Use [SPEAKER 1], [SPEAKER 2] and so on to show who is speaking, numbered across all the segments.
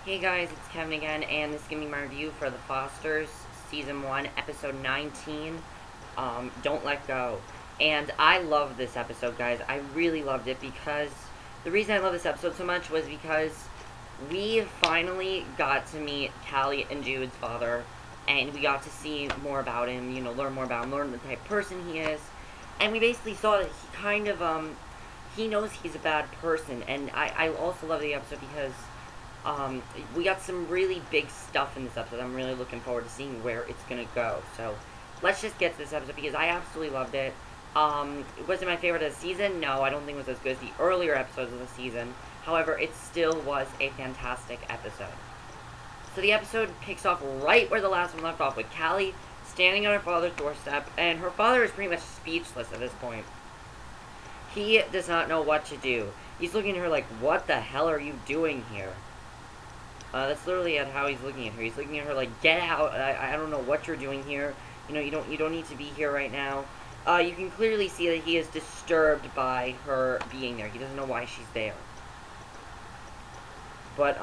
[SPEAKER 1] Hey guys, it's Kevin again, and this is going to be my review for The Fosters, Season 1, Episode 19, Don't Let Go. And I love this episode, guys. I really loved it because the reason I love this episode so much was because we finally got to meet Calie and Jude's father, and we got to see more about him, learn more about him, learn the type of person he is. And we basically saw that he kind of, he knows he's a bad person, and I also love the episode because we got some really big stuff in this episode. I'm really looking forward to seeing where it's going to go. So, let's just get to this episode because I absolutely loved it. Was it my favorite of the season? No, I don't think it was as good as the earlier episodes of the season. However, it still was a fantastic episode. So the episode picks off right where the last one left off, with Calie standing on her father's doorstep, and her father is pretty much speechless at this point. He does not know what to do. He's looking at her like, what the hell are you doing here? That's literally at how he's looking at her. He's looking at her like, get out. I don't know what you're doing here. You don't need to be here right now. You can clearly see that he is disturbed by her being there. He doesn't know why she's there. But,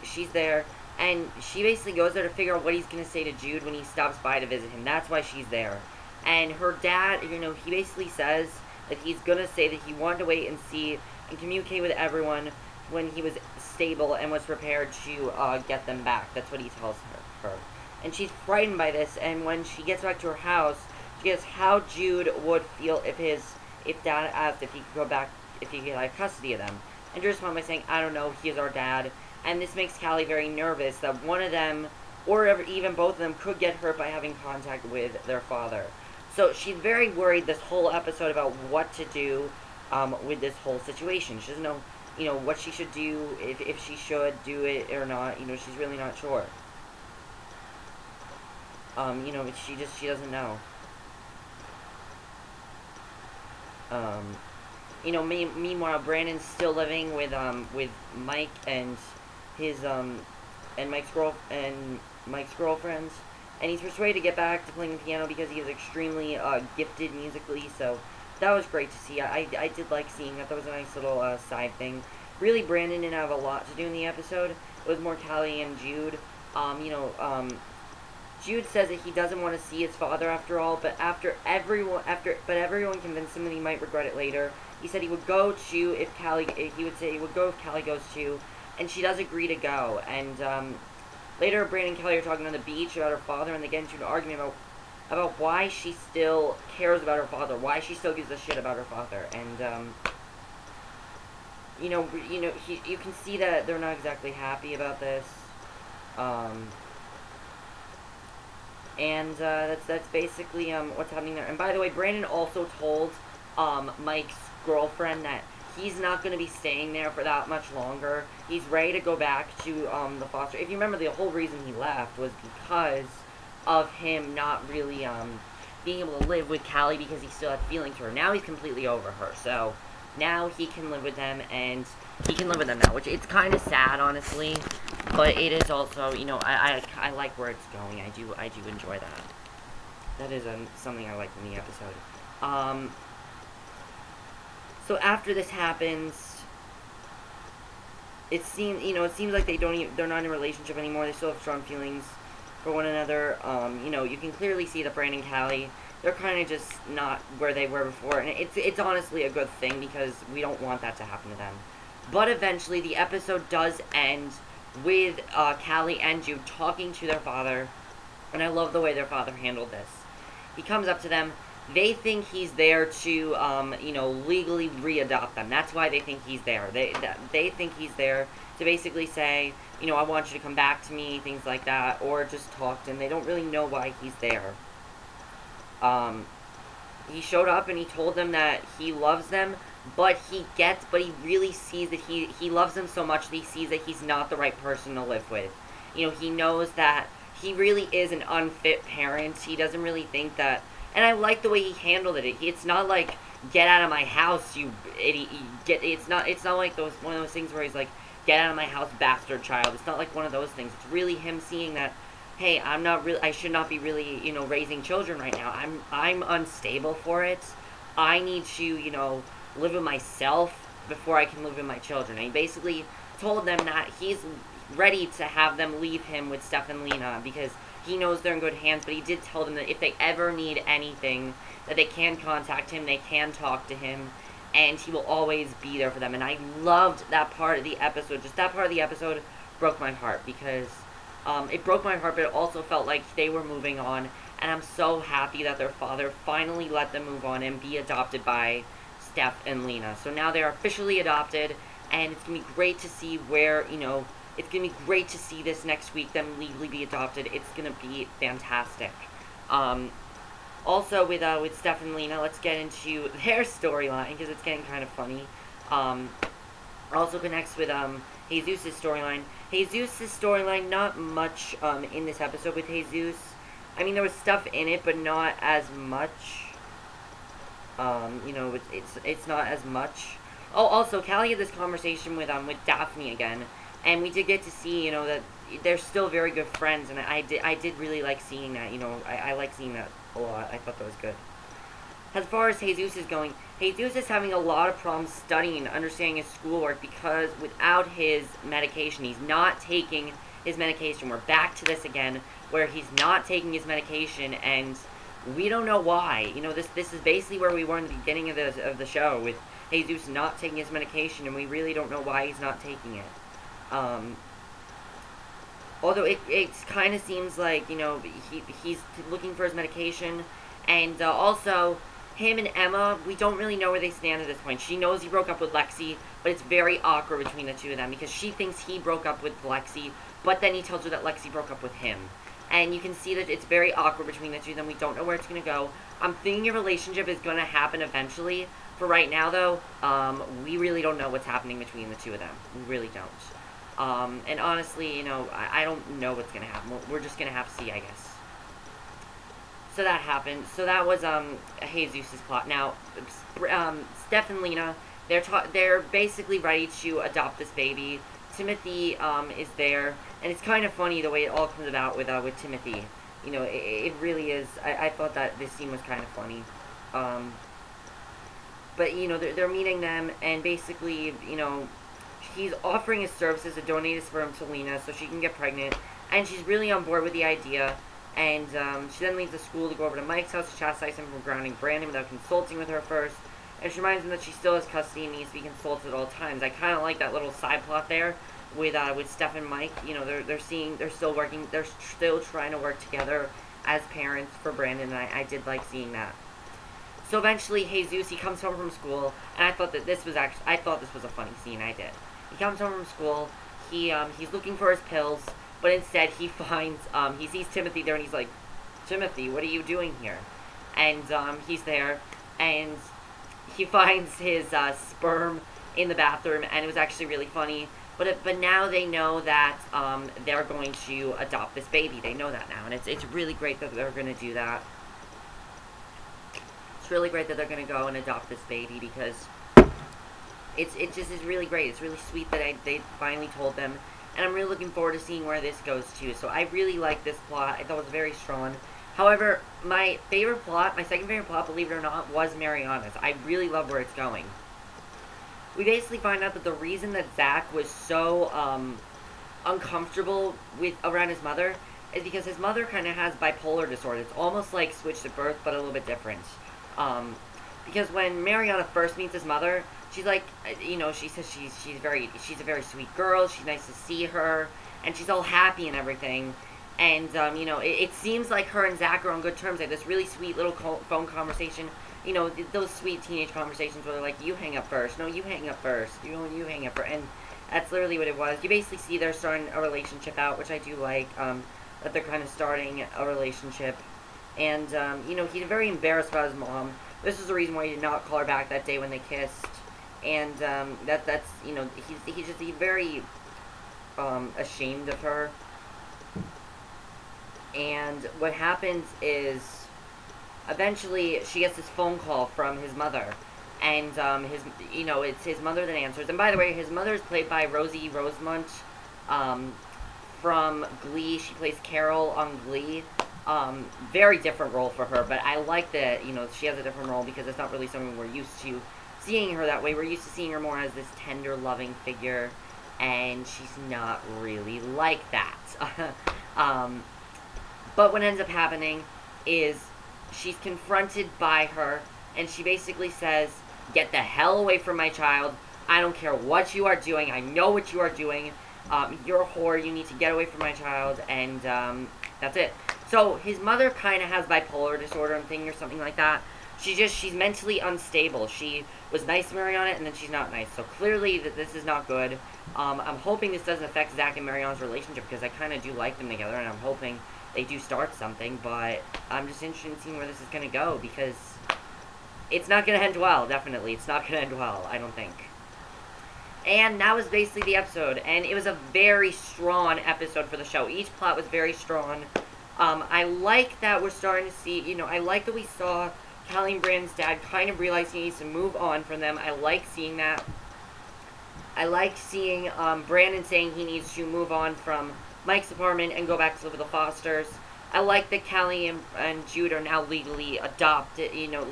[SPEAKER 1] she's there, and she basically goes there to figure out what he's going to say to Jude when he stops by to visit him. That's why she's there. And her dad, he basically says that he's going to say that he wanted to wait and see and communicate with everyone when he was stable and was prepared to get them back. That's what he tells her. And she's frightened by this, and when she gets back to her house, she asks how Jude would feel if Dad asked if he could go back, if he could have custody of them. And Jude responds by saying, I don't know, he is our dad. And this makes Calie very nervous that one of them, or even both of them, could get hurt by having contact with their father. So she's very worried this whole episode about what to do with this whole situation. She doesn't know, what she should do, if she should do it or not. She's really not sure. She doesn't know. Meanwhile, Brandon's still living with Mike and his, and Mike's girlfriends, and he's persuaded to get back to playing the piano because he is extremely, gifted musically, so that was great to see. I did like seeing that. That was a nice little, side thing. Really, Brandon didn't have a lot to do in the episode. It was more Calie and Jude. Jude says that he doesn't want to see his father after all, but everyone convinced him that he might regret it later. He said he would go to if Calie goes to, and she does agree to go. And later, Brandon and Calie are talking on the beach about her father, and they get into an argument about why she still cares about her father, why she still gives a shit about her father, and you can see that they're not exactly happy about this. And that's basically what's happening there. And by the way, Brandon also told Mike's girlfriend that he's not going to be staying there for that much longer. He's ready to go back to the foster. If you remember, the whole reason he left was because of him not really being able to live with Calie because he still had feelings for her. Now he's completely over her, so now he can live with them, and he can live with them now, which it's kind of sad, honestly, but it is also, I like where it's going. I do enjoy that. That is something I liked in the episode. So after this happens, it seems like they're not in a relationship anymore. They still have strong feelings for one another. You can clearly see that Brandon and Calie, they're kind of just not where they were before, and it's honestly a good thing because we don't want that to happen to them. But eventually, the episode does end with Calie and Jude talking to their father, and I love the way their father handled this. He comes up to them. They think he's there to, legally re-adopt them. That's why they think he's there. They think he's there to basically say, I want you to come back to me, things like that, or just talk to him. They don't really know why he's there. He showed up and he told them that he loves them, but he really sees that he loves them so much that he sees that he's not the right person to live with. He knows that he really is an unfit parent. He doesn't really think that, and I like the way he handled it. It's not like, get out of my house, you idiot. It's not like one of those things where he's like, get out of my house, bastard child. It's not like one of those things. It's really him seeing that, hey, I should not be really, raising children right now. I'm unstable for it. I need to, live with myself before I can live with my children. And he basically told them that ready to have them leave him with Steph and Lena, because he knows they're in good hands, but he did tell them that if they ever need anything, that they can contact him, they can talk to him, and he will always be there for them. And I loved that part of the episode. Just that part of the episode broke my heart, because it broke my heart, but it also felt like they were moving on, and I'm so happy that their father finally let them move on and be adopted by Steph and Lena. So now they're officially adopted, and it's going to be great to see where, you know, it's going to be great to see this next week, them legally be adopted. It's going to be fantastic. Also, with Steph and Lena, let's get into their storyline, because it's getting kind of funny. Also connects with Jesus' storyline. Jesus' storyline, not much in this episode with Jesus. I mean, there was stuff in it, but not as much. You know, it's not as much. Oh, also, Calie had this conversation with Daphne again, and we did get to see, you know, that they're still very good friends, and I did really like seeing that. You know, I like seeing that a lot. I thought that was good. As far as Jesus is going, Jesus is having a lot of problems studying and understanding his schoolwork, because without his medication, he's not taking his medication. We're back to this again, where he's not taking his medication, and we don't know why. You know, this is basically where we were in the beginning of the show, with Jesus not taking his medication, and we really don't know why he's not taking it. Although it kind of seems like, you know, he's looking for his medication, and also him and Emma, we don't really know where they stand at this point. She knows he broke up with Lexi, but it's very awkward between the two of them, because she thinks he broke up with Lexi, but then he tells her that Lexi broke up with him. And you can see that it's very awkward between the two of them. We don't know where it's going to go. I'm thinking a relationship is going to happen eventually. For right now, though, we really don't know what's happening between the two of them. We really don't. And honestly, you know, I don't know what's going to happen. We're just going to have to see, I guess. So that happened. So that was Jesus' plot. Now, Steph and Lena, they're basically ready to adopt this baby. Timothy is there, and it's kind of funny the way it all comes about with Timothy. You know, it really is. I thought that this scene was kind of funny. But you know, they're meeting them, and basically, you know, he's offering his services to donate his sperm to Lena so she can get pregnant, and she's really on board with the idea. And she then leaves the school to go over to Mike's house to chastise him for grounding Brandon without consulting with her first. And she reminds him that she still has custody and needs to be consulted at all times. I kind of like that little side plot there with Steph and Mike. You know, they're still trying to work together as parents for Brandon, and I did like seeing that. So eventually, Jesus, he comes home from school, and I thought this was a funny scene. I did. He comes home from school. He's looking for his pills. But instead, he finds, he sees Timothy there, and he's like, Timothy, what are you doing here? And, he's there, and he finds his, sperm in the bathroom, and it was actually really funny. But now they know that, they're going to adopt this baby. They know that now, and it's really great that they're going to do that. It's really great that they're going to go and adopt this baby, because it just is really great. It's really sweet that they finally told them. And I'm really looking forward to seeing where this goes to. So I really like this plot. I thought it was very strong. However, my second favorite plot, believe it or not, was Mariana's. I really love where it's going. We basically find out that the reason that Zach was so uncomfortable around his mother is because his mother kind of has bipolar disorder. It's almost like Switched at Birth, but a little bit different. Because when Mariana first meets his mother, she's like, you know, she says she's a very sweet girl. She's nice to see her, and she's all happy and everything. And you know, it seems like her and Zach are on good terms. They have this really sweet little phone conversation. You know, those sweet teenage conversations where they're like, "You hang up first. No, you hang up first. You know, you hang up first." And that's literally what it was. You basically see they're starting a relationship out, which I do like. That they're kind of starting a relationship. And you know, he's very embarrassed about his mom. This is the reason why he did not call her back that day when they kissed. And that's you know, he's very ashamed of her. And what happens is eventually she gets this phone call from his mother, and it's his mother that answers. And by the way, his mother is played by Rosie Rosemont from Glee. She plays Carol on Glee. Very different role for her, but I like that, you know, she has a different role because it's not really something we're used to seeing her that way. We're used to seeing her more as this tender, loving figure. and she's not really like that. But what ends up happening is she's confronted by her, and she basically says, "Get the hell away from my child. I don't care what you are doing. I know what you are doing. You're a whore. You need to get away from my child." And that's it. So his mother kind of has bipolar disorder and thing or something like that. She's mentally unstable. She was nice to Mariana, and then she's not nice. So clearly this is not good. I'm hoping this doesn't affect Zach and Mariana's relationship, because I kind of do like them together, and I'm hoping they do start something. But I'm just interested in seeing where this is going to go, because it's not going to end well, definitely. It's not going to end well, I don't think. And that was basically the episode, and it was a very strong episode for the show. Each plot was very strong. I like that we're starting to see, you know, I like that we saw Calie and Brandon's dad kind of realize he needs to move on from them. I like seeing that. I like seeing Brandon saying he needs to move on from Mike's apartment and go back to live with the Fosters. I like that Calie and Jude are now legally adopted, you know,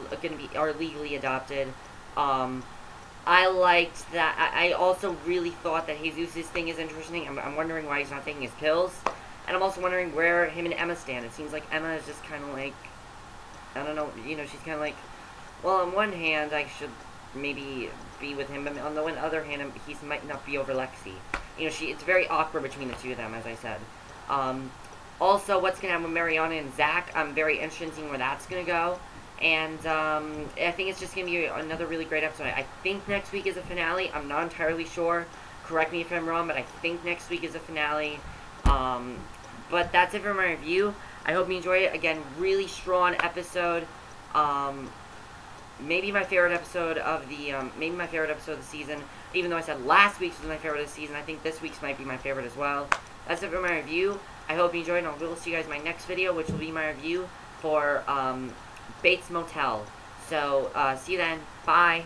[SPEAKER 1] are legally adopted. I liked that. I also really thought that Jesus' thing is interesting. I'm wondering why he's not taking his pills. And I'm also wondering where him and Emma stand. It seems like Emma is just kind of like, I don't know, you know, she's kind of like, well, on one hand, I should maybe be with him, but on the other hand, he might not be over Lexi. You know, it's very awkward between the two of them, as I said. Also, what's going to happen with Mariana and Zach, I'm very interested in seeing where that's going to go. And I think it's just going to be another really great episode. I think next week is a finale. I'm not entirely sure. Correct me if I'm wrong, but I think next week is a finale. But that's it for my review. I hope you enjoyed it. Again, really strong episode. Maybe my favorite episode of the season. Even though I said last week's was my favorite of the season, I think this week's might be my favorite as well. That's it for my review. I hope you enjoyed, and I will see you guys in my next video, which will be my review for Bates Motel. So, see you then. Bye.